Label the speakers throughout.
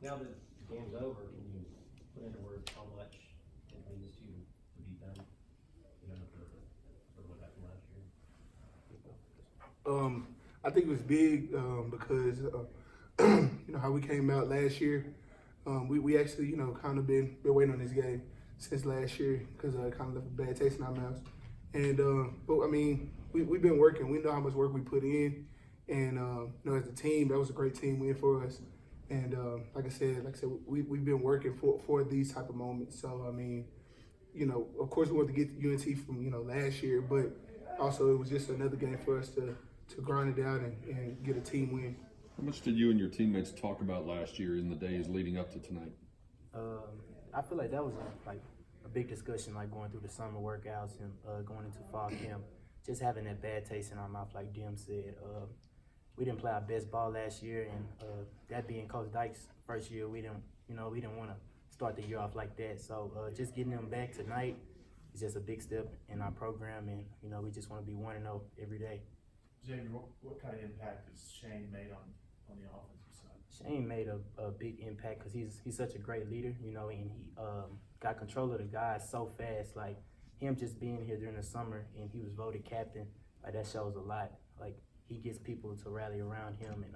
Speaker 1: Now that the game's over, can you put into words how much it means to beat them? You know, for what happened last year.
Speaker 2: I think it was big because how we came out last year. We actually kind of been waiting on this game since last year because it kind of left a bad taste in our mouths. And but I mean, we've been working. We know how much work we put in, and as a team, that was a great team win for us. And like I said, we've been working for these type of moments. So I mean, of course we wanted to get UNT from last year, but also it was just another game for us to grind it out and get a team win.
Speaker 3: How much did you and your teammates talk about last year in the days leading up to tonight?
Speaker 4: I feel like that was a big discussion, like going through the summer workouts and going into fall camp, just having that bad taste in our mouth, like Dem said. We didn't play our best ball last year, and that being Coach Dyke's first year, we didn't want to start the year off like that. So just getting them back tonight is just a big step in our program, and we just want to be 1-0 every day.
Speaker 5: Xavier, what kind of impact has Shane made on the offensive side?
Speaker 4: Shane made a big impact because he's such a great leader, and he got control of the guys so fast. Like him just being here during the summer, and he was voted captain. Like that shows a lot. Like he gets people to rally around him, and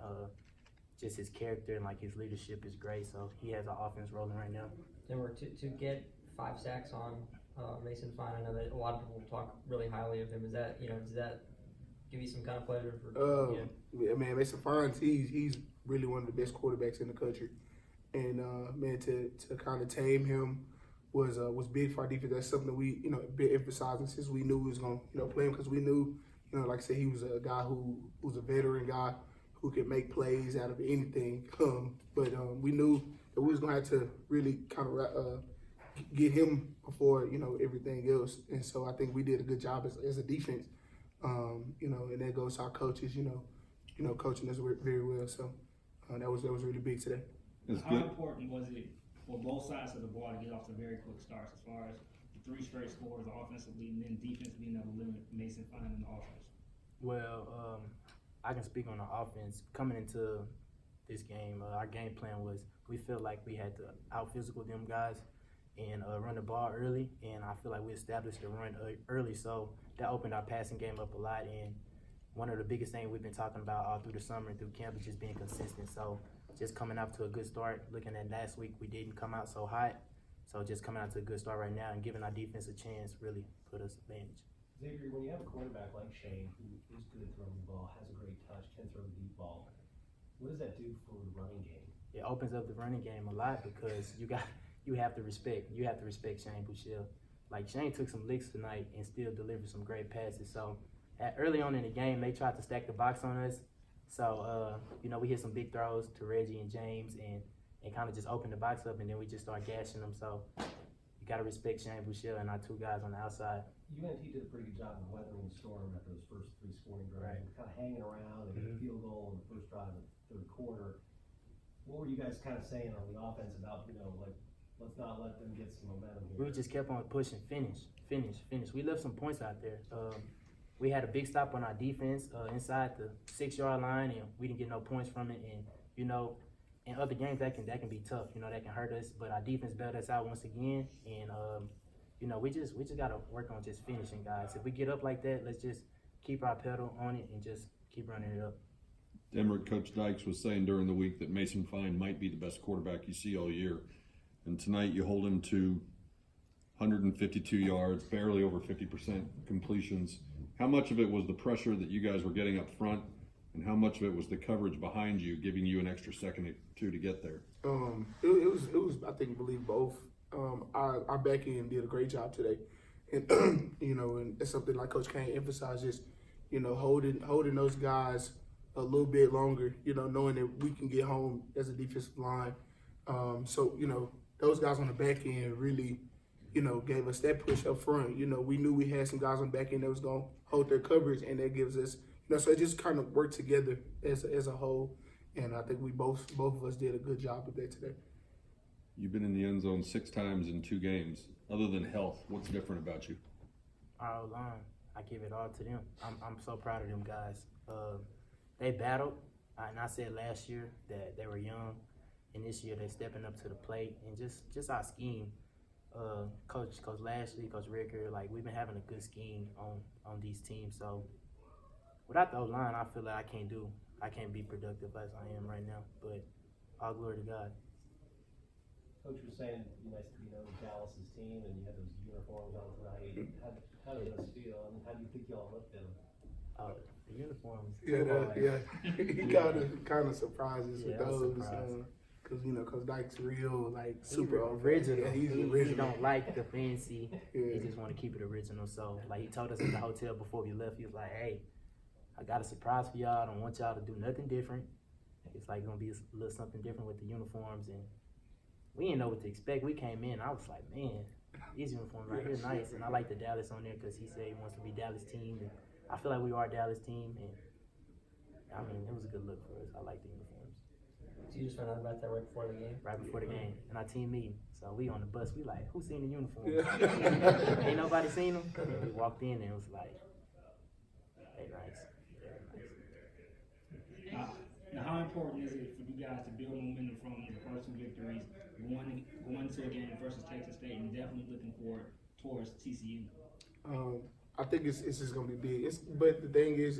Speaker 4: just his character and like his leadership is great. So he has our offense rolling right now.
Speaker 6: Demerick, to get 5 sacks on Mason Fine, I know that a lot of people talk really highly of him. Is that does that give you some kind of pleasure for?
Speaker 2: Yeah, man, Mason Fine, he's really one of the best quarterbacks in the country, and man, to kind of tame him was big for our defense. That's something that we been emphasizing since we knew we was gonna play him, because we knew like I said, he was a guy who's a veteran guy who could make plays out of anything. But we knew that we was gonna have to really kind of get him before everything else, and so I think we did a good job as a defense. And that goes to our coaches, coaching us very well. So that was really big today.
Speaker 7: How important was it for both sides of the ball to get off to very quick starts, as far as the 3 straight scores offensively and then defense being able to limit Mason Fine in the offense?
Speaker 4: Well, I can speak on the offense. Coming into this game, our game plan was we felt like we had to out-physical them guys and run the ball early, and I feel like we established the run early, so that opened our passing game up a lot. And one of the biggest things we've been talking about all through the summer and through camp is just being consistent. So just coming out to a good start. Looking at last week, we didn't come out so hot, so just coming out to a good start right now and giving our defense a chance really put us advantage.
Speaker 1: Xavier, when you have a quarterback like Shane, who is good at throwing the ball, has a great touch, can throw the deep ball, what does that do for the running game?
Speaker 4: It opens up the running game a lot because you have to respect Shane Buechele. Like Shane took some licks tonight and still delivered some great passes. So early on in the game, they tried to stack the box on us. So we hit some big throws to Reggie and James and kind of just opened the box up, and then we just start gashing them. So you got to respect Shane Buechele and our 2 guys on the outside.
Speaker 1: UNT did a pretty good job of weathering the storm at those first 3 scoring drives.
Speaker 4: Right.
Speaker 1: Kind of hanging around and a field goal in the first drive of the 3rd quarter. What were you guys kind of saying on the offense about, like, let's not let them get some momentum here?
Speaker 4: We just kept on pushing, finish. We left some points out there. We had a big stop on our defense inside the 6-yard line, and we didn't get no points from it. And in other games that can be tough. That can hurt us. But our defense bailed us out once again, and we just got to work on just finishing, guys. If we get up like that, let's just keep our pedal on it and just keep running it up.
Speaker 3: Demerick, Coach Dykes was saying during the week that Mason Fine might be the best quarterback you see all year. And tonight you hold him to 152 yards, barely over 50% completions. How much of it was the pressure that you guys were getting up front, and how much of it was the coverage behind you, giving you an extra second or 2 to get there?
Speaker 2: It was I believe both. Our back end did a great job today, and and it's something like Coach Kane emphasizes. Holding those guys a little bit longer. Knowing that we can get home as a defensive line. So those guys on the back end really, gave us that push up front. We knew we had some guys on the back end that was gonna hold their coverage, and that gives us, so it just kind of worked together as a whole. And I think we both of us did a good job of that today.
Speaker 3: You've been in the end zone 6 times in 2 games. Other than health, what's different about you?
Speaker 4: Our line, I give it all to them. I'm so proud of them guys. They battled, and I said last year that they were young. and this year they're stepping up to the plate, and just our scheme. Coach Lashley, Coach Ricker, like we've been having a good scheme on these teams. So without the O-line, I feel like I can't be productive as I am right now. But all glory to God.
Speaker 1: Coach was saying, Dallas's team, and you had those uniforms on tonight. How did those feel, and how do you think y'all looked in them?
Speaker 4: The uniforms.
Speaker 2: He kind of surprises with those. Cause Coach Dyke's real, like super
Speaker 4: original.
Speaker 2: Yeah, he's
Speaker 4: He
Speaker 2: original.
Speaker 4: don't like the fancy.
Speaker 2: Yeah.
Speaker 4: He just want to keep it original. So like he told us at the hotel before we left, he was like, "Hey, I got a surprise for y'all. I don't want y'all to do nothing different. It's like gonna be a little something different with the uniforms." And we didn't know what to expect. We came in, I was like, "Man, these uniforms right here nice." And I like the Dallas on there because he said he wants to be Dallas team, and I feel like we are Dallas team. And I mean, it was a good look for us. I like the uniforms.
Speaker 6: So you just found out about that right before the game?
Speaker 4: Right before the game, and our team meeting. So we on the bus, we like, who seen the uniforms?
Speaker 2: Yeah.
Speaker 4: Ain't nobody seen them. And we walked in and it was like, hey, nice, very nice.
Speaker 7: Now, how important is it for you guys to build momentum from the first two victories, going to a game versus Texas State, and definitely looking forward towards TCU?
Speaker 2: I think it's just gonna be big. But the thing is,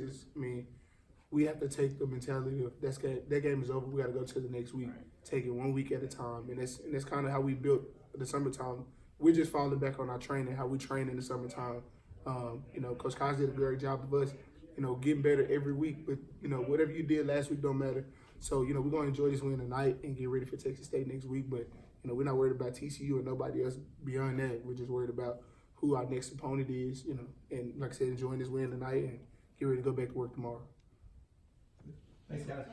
Speaker 2: we have to take the mentality of that game is over. We got to go to the next week.
Speaker 7: Right.
Speaker 2: Take it 1 week at a time, and that's kind of how we built the summertime. We're just falling back on our training, how we train in the summertime. Coach Kaz did a great job of us, getting better every week. But whatever you did last week don't matter. So we're gonna enjoy this win tonight and get ready for Texas State next week. But we're not worried about TCU or nobody else beyond that. We're just worried about who our next opponent is. And like I said, enjoying this win tonight and get ready to go back to work tomorrow.
Speaker 1: Thanks, guys.